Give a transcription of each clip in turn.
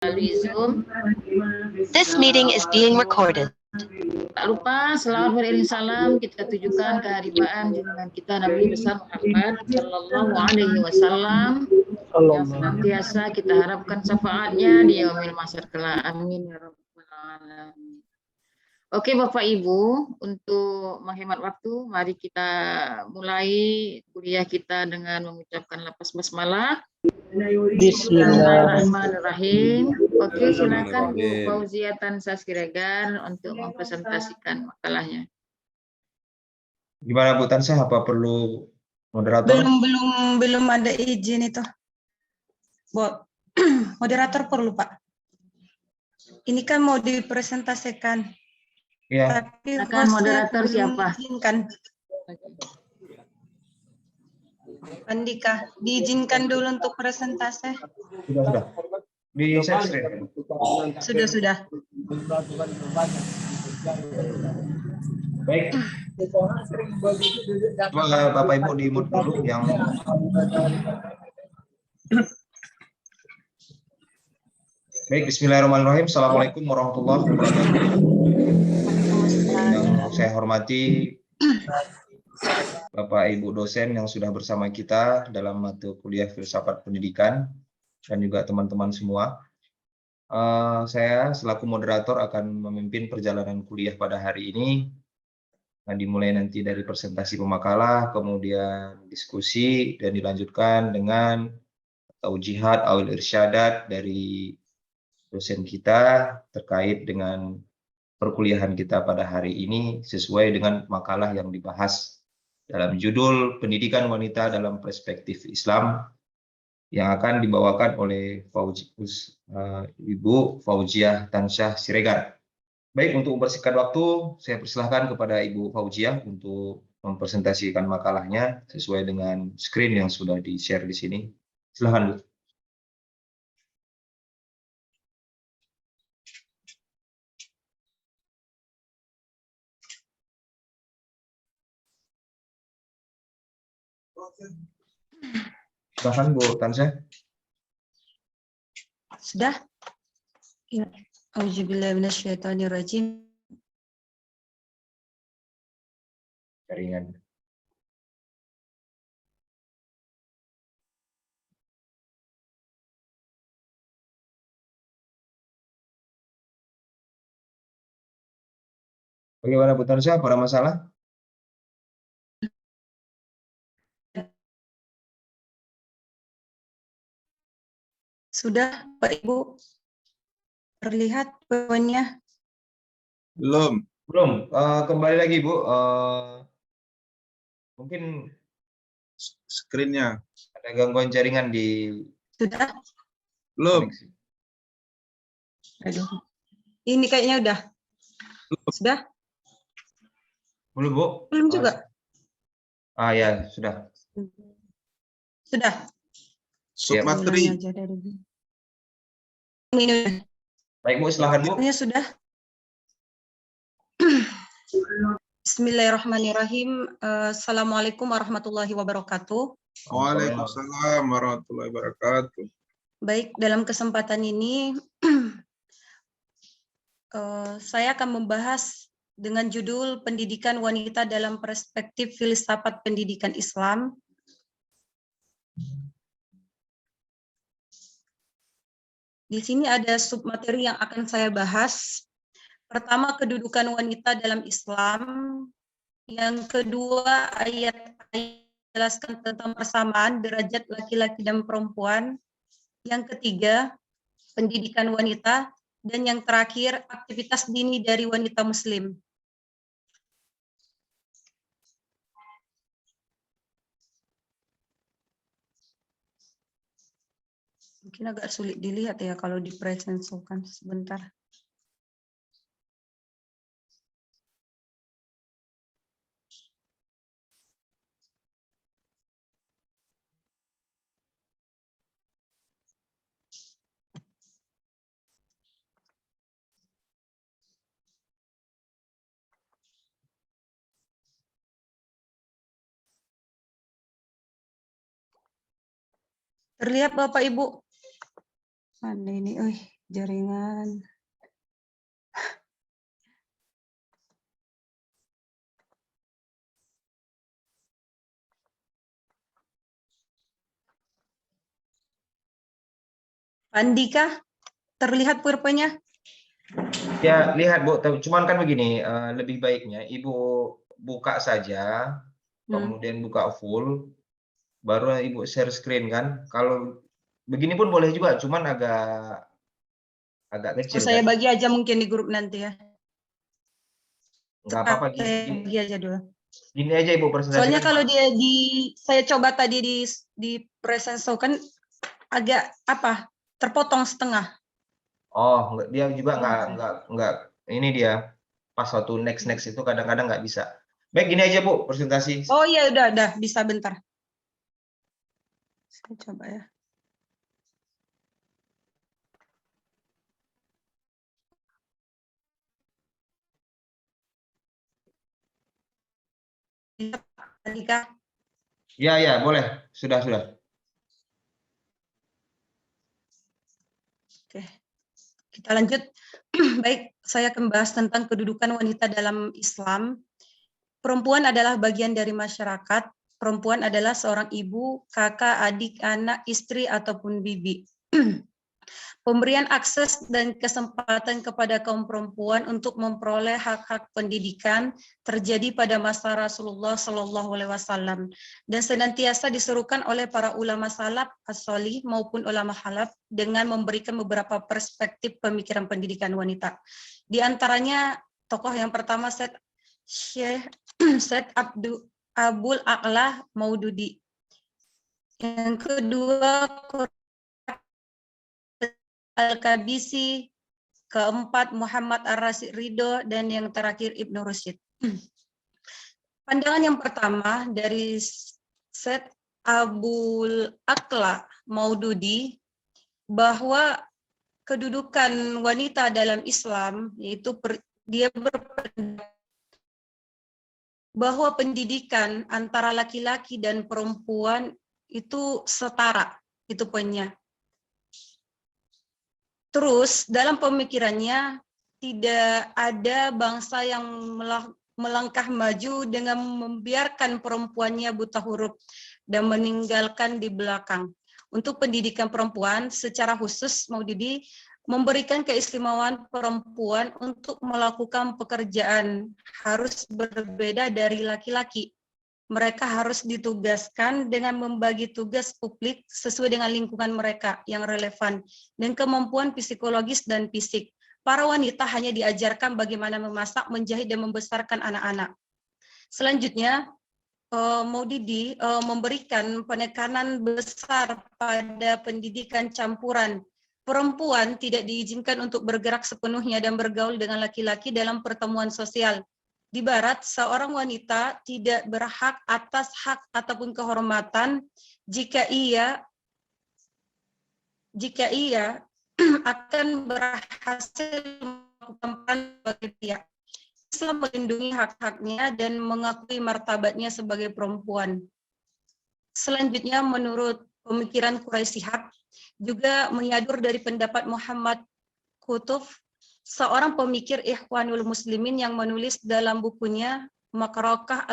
melalui Zoom. This meeting is being recorded. Tak lupa selawat beriring salam kita tujukan keharibaan junjungan kita Nabi besar Muhammad Sallallahu Alaihi Wasallam yang senantiasa kita harapkan syafaatnya di yaumil mahsyar kelak. Amin ya rabbal alamin. Oke Bapak Ibu, untuk menghemat waktu, mari kita mulai kuliah kita dengan mengucapkan lafaz basmalah. Bismillahirrahmanirrahim. Oke, silakan Bu Fauzia Tansah Siregar untuk mempresentasikan makalahnya. Gimana Bu Tansah, apa perlu moderator? Belum ada izin itu. Bu, moderator perlu Pak. Ini kan mau dipresentasikan. Ya. Tapi Akan moderator siapa? Diizinkan. Andika, diizinkan dulu untuk presentasi. Sudah. Di share. Sudah. Baik. Bapak Ibu di mute dulu yang Baik, bismillahirrahmanirrahim. Assalamualaikum warahmatullahi wabarakatuh. Yang saya hormati Bapak Ibu dosen yang sudah bersama kita dalam mata kuliah filsafat pendidikan dan juga teman-teman semua. Saya selaku moderator akan memimpin perjalanan kuliah pada hari ini. Dimulai nanti dari presentasi pemakalah, kemudian diskusi dan dilanjutkan dengan taujihat awil irsyadat dari dosen kita terkait dengan perkuliahan kita pada hari ini sesuai dengan makalah yang dibahas dalam judul Pendidikan Wanita dalam Perspektif Islam yang akan dibawakan oleh Ibu Fauziah Tansah Siregar. Baik, untuk mempersingkat waktu, saya persilahkan kepada Ibu Fauziah untuk mempresentasikan makalahnya sesuai dengan screen yang sudah di-share di sini. Silakan, Bu. Silakan Bu Tansah. Sudah? Ya. Auzubillahiminasyaitonirrajim. Jaringan. Bagaimana Bu Tansah, ada masalah? Sudah, Pak Ibu? Terlihat poinnya? Belum. Kembali lagi, Bu. Mungkin screen-nya ada gangguan jaringan di... Sudah? Belum. Aduh. Ini kayaknya udah. Sudah? Belum, Bu. Belum juga. Ya, sudah. Sudah. Submateri. Ini. Baik, Bu, silakan, Bu. Ini sudah. Bismillahirrahmanirrahim. Assalamualaikum warahmatullahi wabarakatuh. Waalaikumsalam warahmatullahi wabarakatuh. Baik, dalam kesempatan ini saya akan membahas dengan judul Pendidikan Wanita dalam Perspektif Filsafat Pendidikan Islam. Di sini ada submateri yang akan saya bahas. Pertama, kedudukan wanita dalam Islam. Yang kedua, ayat-ayat menjelaskan tentang persamaan derajat laki-laki dan perempuan. Yang ketiga, pendidikan wanita. Dan yang terakhir, aktivitas dini dari wanita Muslim. Mungkin agak sulit dilihat ya kalau dipresentasikan sebentar. Terlihat Bapak Ibu? Mana ini? Jaringan. Andika, terlihat PowerPoint-nya? Ya, lihat Bu, cuman kan begini, lebih baiknya Ibu buka saja, kemudian buka full, baru Ibu share screen kan. Kalau begini pun boleh juga, cuman agak kecil Saya kan. bagi aja mungkin di grup nanti ya. Nggak apa-apa, Saya bagi aja dulu. gini aja Ibu Soalnya presentasikan. kalau saya coba tadi di presentasikan agak terpotong setengah. Oh, dia juga nggak ini dia pas waktu next itu kadang-kadang nggak bisa. Baik, gini aja Bu presentasi. Oh iya udah bisa bentar. Saya coba ya. Andika. Ya, boleh. Sudah. Oke. Kita lanjut. Baik, saya akan bahas tentang kedudukan wanita dalam Islam. Perempuan adalah bagian dari masyarakat. Perempuan adalah seorang ibu, kakak, adik, anak, istri, ataupun bibi. Pemberian akses dan kesempatan kepada kaum perempuan untuk memperoleh hak-hak pendidikan terjadi pada masa Rasulullah Shallallahu Alaihi Wasallam dan senantiasa diserukan oleh para ulama salaf as-solih maupun ulama khalaf dengan memberikan beberapa perspektif pemikiran pendidikan wanita. Di antaranya tokoh yang pertama Syekh Abul A'la Maududi. Yang kedua Al-Kabisi, keempat Muhammad Ar-Rasyid Ridho, dan yang terakhir Ibnu Rusyid. Pandangan yang pertama dari Syekh Abul A'la Maududi bahwa kedudukan wanita dalam Islam yaitu dia berpendapat bahwa pendidikan antara laki-laki dan perempuan itu setara, itu poinnya. Terus dalam pemikirannya tidak ada bangsa yang melangkah maju dengan membiarkan perempuannya buta huruf dan meninggalkan di belakang. Untuk pendidikan perempuan secara khusus Maududi memberikan keistimewaan perempuan untuk melakukan pekerjaan harus berbeda dari laki-laki. Mereka harus ditugaskan dengan membagi tugas publik sesuai dengan lingkungan mereka yang relevan dan kemampuan psikologis dan fisik. Para wanita hanya diajarkan bagaimana memasak, menjahit, dan membesarkan anak-anak. Selanjutnya, Maududi memberikan penekanan besar pada pendidikan campuran. Perempuan tidak diizinkan untuk bergerak sepenuhnya dan bergaul dengan laki-laki dalam pertemuan sosial. Di Barat, seorang wanita tidak berhak atas hak ataupun kehormatan jika ia akan berhasil melakukan peran sebagai pihak. Islam melindungi hak-haknya dan mengakui martabatnya sebagai perempuan. Selanjutnya, menurut pemikiran Quraisy Shihab, juga menyadur dari pendapat Muhammad Qutb, seorang pemikir Ikhwanul Muslimin yang menulis dalam bukunya Makrokah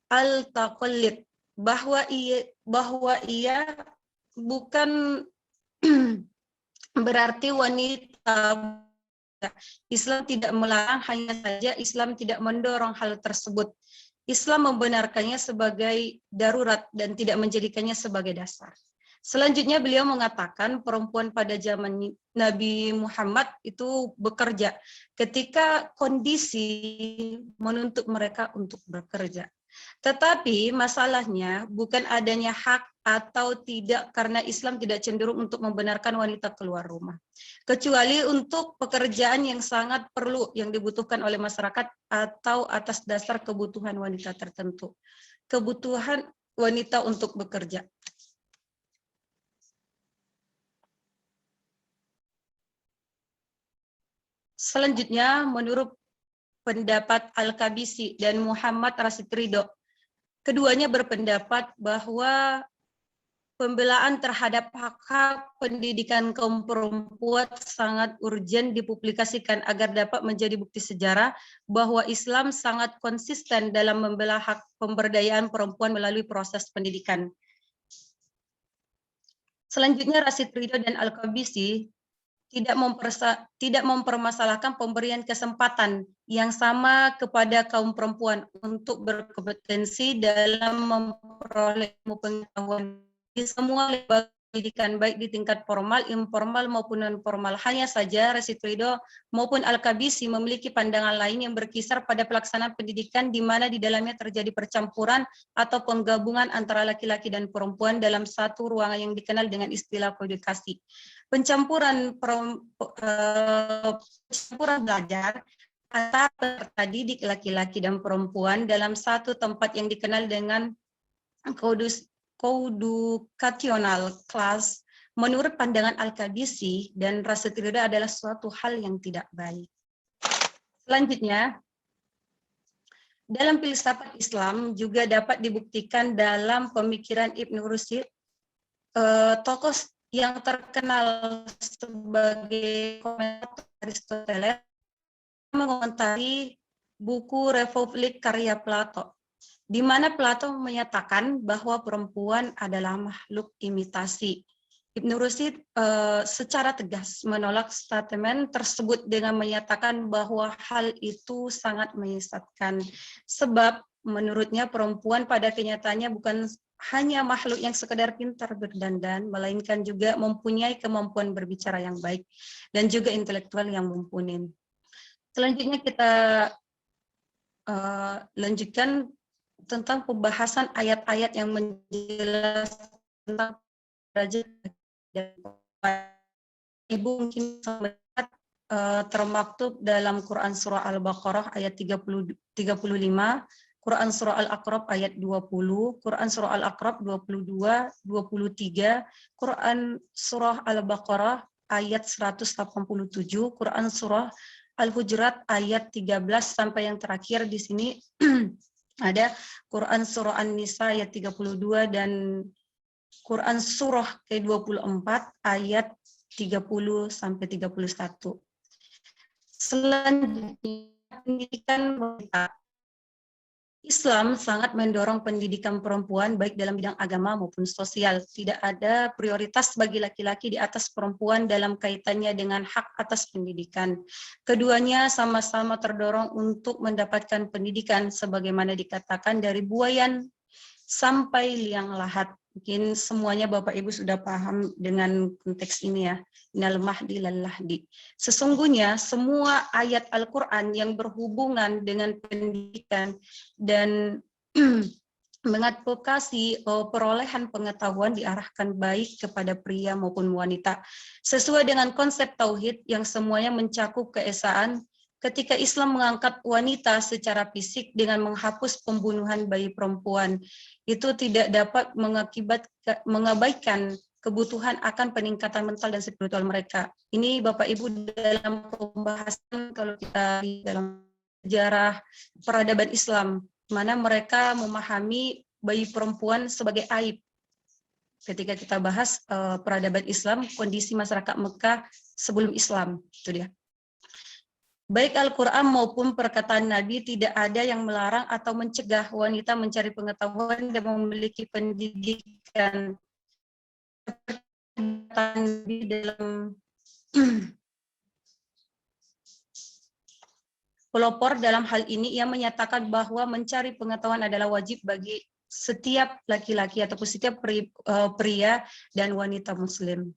Al-Taqallid bahwa ia bukan berarti wanita. Islam tidak melarang, hanya saja Islam tidak mendorong hal tersebut. Islam membenarkannya sebagai darurat dan tidak menjadikannya sebagai dasar. Selanjutnya beliau mengatakan perempuan pada zaman Nabi Muhammad itu bekerja ketika kondisi menuntut mereka untuk bekerja. Tetapi masalahnya bukan adanya hak atau tidak karena Islam tidak cenderung untuk membenarkan wanita keluar rumah. Kecuali untuk pekerjaan yang sangat perlu yang dibutuhkan oleh masyarakat atau atas dasar kebutuhan wanita tertentu. Kebutuhan wanita untuk bekerja. Selanjutnya, menurut pendapat Al-Kabisi dan Muhammad Ar-Rasyid Ridho, keduanya berpendapat bahwa pembelaan terhadap hak pendidikan kaum perempuan sangat urgen dipublikasikan agar dapat menjadi bukti sejarah bahwa Islam sangat konsisten dalam membela hak pemberdayaan perempuan melalui proses pendidikan. Selanjutnya, Rashid Ridho dan Al-Qabisi tidak mempermasalahkan pemberian kesempatan yang sama kepada kaum perempuan untuk berkompetensi dalam memperoleh ilmu pengetahuan di semua lembaga pendidikan, baik di tingkat formal, informal maupun non formal. Hanya saja Rashid Ridho maupun Al-Qabisi memiliki pandangan lain yang berkisar pada pelaksanaan pendidikan di mana di dalamnya terjadi percampuran atau penggabungan antara laki-laki dan perempuan dalam satu ruangan yang dikenal dengan istilah koedukasi. Pencampuran belajar antara terdidik laki-laki dan perempuan dalam satu tempat yang dikenal dengan koedukasional kelas menurut pandangan Al-Qabisi dan Rashid Ridho adalah suatu hal yang tidak baik. Selanjutnya, dalam filsafat Islam juga dapat dibuktikan dalam pemikiran Ibn Rushd, tokoh yang terkenal sebagai komentator Aristoteles mengomentari buku Republik karya Plato, di mana Plato menyatakan bahwa perempuan adalah makhluk imitasi. Ibn Rushd secara tegas menolak statement tersebut dengan menyatakan bahwa hal itu sangat menyesatkan. Sebab menurutnya perempuan pada kenyataannya bukan hanya makhluk yang sekedar pintar berdandan, melainkan juga mempunyai kemampuan berbicara yang baik dan juga intelektual yang mumpuni. Selanjutnya kita lanjutkan tentang pembahasan ayat-ayat yang menjelaskan tentang derajat dan Ibu mungkin melihat termaktub dalam Quran Surah Al-Baqarah ayat 35, Quran Surah Al-Aqrab ayat 20, Quran Surah Al-Aqrab 22, 23, Quran Surah Al-Baqarah ayat 187, Quran Surah Al-Hujurat ayat 13 sampai yang terakhir di sini ada Quran Surah An-Nisa ayat 32 dan Quran Surah ke-24 ayat 30 sampai 31. Selanjutnya, pendidikan wanita. Islam sangat mendorong pendidikan perempuan baik dalam bidang agama maupun sosial. Tidak ada prioritas bagi laki-laki di atas perempuan dalam kaitannya dengan hak atas pendidikan. Keduanya sama-sama terdorong untuk mendapatkan pendidikan sebagaimana dikatakan dari buayan sampai liang lahat. Mungkin semuanya Bapak Ibu sudah paham dengan konteks ini ya. Minal mahdi lal lahdi. Sesungguhnya semua ayat Al-Quran yang berhubungan dengan pendidikan dan mengadvokasi perolehan pengetahuan diarahkan baik kepada pria maupun wanita. Sesuai dengan konsep tauhid yang semuanya mencakup keesaan, ketika Islam mengangkat wanita secara fisik dengan menghapus pembunuhan bayi perempuan, itu tidak dapat mengabaikan kebutuhan akan peningkatan mental dan spiritual mereka. Ini Bapak Ibu dalam pembahasan kalau kita dalam sejarah peradaban Islam, mana mereka memahami bayi perempuan sebagai aib. Ketika kita bahas peradaban Islam, kondisi masyarakat Mekah sebelum Islam, itu dia. Baik Al-Quran maupun perkataan Nabi tidak ada yang melarang atau mencegah wanita mencari pengetahuan dan memiliki pendidikan. Nabi dalam pelopor dalam hal ini, ia menyatakan bahwa mencari pengetahuan adalah wajib bagi setiap laki-laki ataupun setiap pria dan wanita muslim.